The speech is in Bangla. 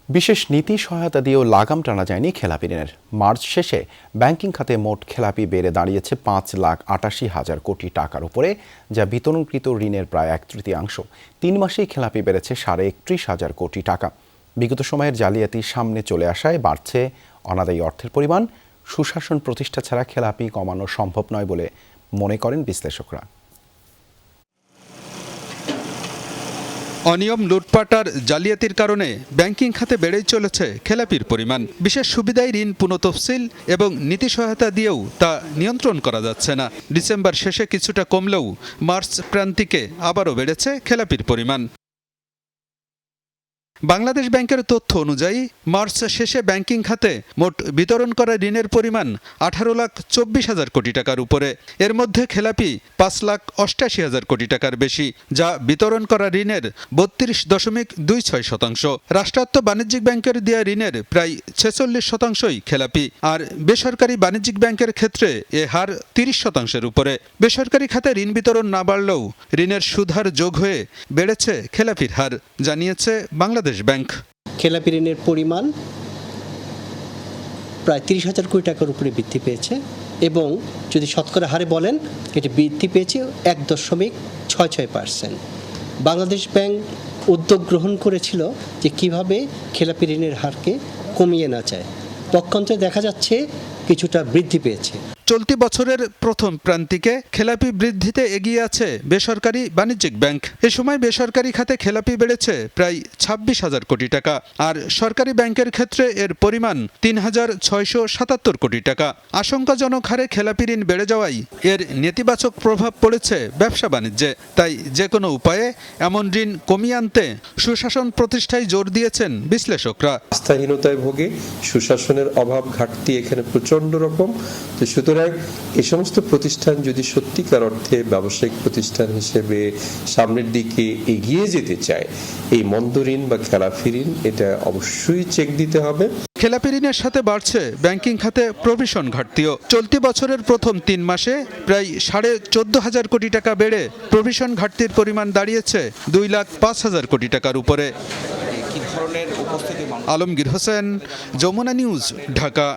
বিশেষ নীতি সহায়তা দিয়েও লাগাম টানা যায়নি খেলাপি ঋণের। মার্চ শেষে ব্যাংকিং খাতে মোট খেলাপি বেড়ে দাঁড়িয়েছে 5,88,000 কোটি টাকার উপরে, যা বিতরণকৃত ঋণের প্রায় 1/3। 3 মাসেই খেলাপি বেড়েছে 31,500 কোটি টাকা। বিগত সময়ের জালিয়াতি সামনে চলে আসায় বাড়ছে অনাদায়ী অর্থের পরিমাণ। সুশাসন প্রতিষ্ঠা ছাড়া খেলাপি কমানো সম্ভব নয় বলে মনে করেন বিশ্লেষকরা। অনিয়ম, লুটপাট আর জালিয়াতির কারণে ব্যাংকিং খাতে বেড়েই চলেছে খেলাপির পরিমাণ। বিশেষ সুবিধায় ঋণ পুনঃতফসিল এবং নীতি সহায়তা দিয়েও তা নিয়ন্ত্রণ করা যাচ্ছে না। ডিসেম্বর শেষে কিছুটা কমলেও মার্চ প্রান্তিকে আবারও বেড়েছে খেলাপির পরিমাণ। বাংলাদেশ ব্যাংকের তথ্য অনুযায়ী মার্চ শেষে ব্যাংকিং খাতে মোট বিতরণ করা ঋণের পরিমাণ 18,24,000 কোটি টাকার উপরে। এর মধ্যে খেলাপি 5,88,000 কোটি টাকার বেশি, যা বিতরণ করা ঋণের 32.26%। রাষ্ট্রায়ত্ত বাণিজ্যিক ব্যাংকের দেয়া ঋণের প্রায় 46%ই খেলাপি, আর বেসরকারি বাণিজ্যিক ব্যাংকের ক্ষেত্রে এ হার 30%-এর উপরে। বেসরকারি খাতে ঋণ বিতরণ না বাড়লেও ঋণের সুদহার যোগ হয়ে বেড়েছে খেলাপির হার, জানিয়েছে বাংলাদেশ ব্যাংক। খেলাপি ঋণের পরিমাণ প্রায় 30,000 কোটি টাকার উপরে বৃদ্ধি পেয়েছে এবং যদি শতকরা হারে বলেন এটি বৃদ্ধি পেয়েছে 1.66%। বাংলাদেশ ব্যাংক উদ্যোগ গ্রহণ করেছিল যে কিভাবে খেলাপি ঋণের হারকে কমিয়ে না যায়। পক্ষান্তরে দেখা যাচ্ছে কিছুটা বৃদ্ধি পেয়েছে। চলতি বছরের প্রথম প্রান্তিকে খেলাপি বৃদ্ধিতে এগিয়ে আছে বেসরকারি বাণিজ্যিক ব্যাংক। এ সময় বেসরকারি খাতে খেলাপি বেড়েছে প্রায় 26,000 কোটি টাকা, আর সরকারি ব্যাংকের ক্ষেত্রে এর পরিমাণ 3,677 কোটি টাকা। আশঙ্কাজনক হারে খেলাপি ঋণ বেড়ে যাওয়ায় এর নেতিবাচক প্রভাব পড়েছে ব্যবসা বাণিজ্যে। তাই যে কোনো উপায়ে এমন ঋণ কমিয়ে আনতে সুশাসন প্রতিষ্ঠায় জোর দিয়েছেন বিশ্লেষকরা। আস্থাহীনতায় ভোগে, সুশাসনের অভাব ঘাটতি এখানে প্রচন্ড রকম। তো সুতরাং এই সমস্ত প্রতিষ্ঠান যদি সত্যিকার অর্থে ব্যবসায়িক প্রতিষ্ঠান হিসেবে সামনের দিকে এগিয়ে যেতে চায়, এই মন্দ ঋণ বা খেলাপি ঋণ এটা অবশ্যই চেক দিতে হবে। খেলাপি ঋণের সাথে বাড়ছে ব্যাংকিং খাতে প্রভিশন ঘাটতিও। চলতি বছরের প্রথম 3 মাসে প্রায় 14,500 কোটি টাকা বেড়ে প্রভিশন ঘাটতির পরিমাণ দাঁড়িয়েছে 2,05,000 কোটি টাকার উপরে। আলমগীর হোসেন, যমুনা নিউজ, ঢাকা।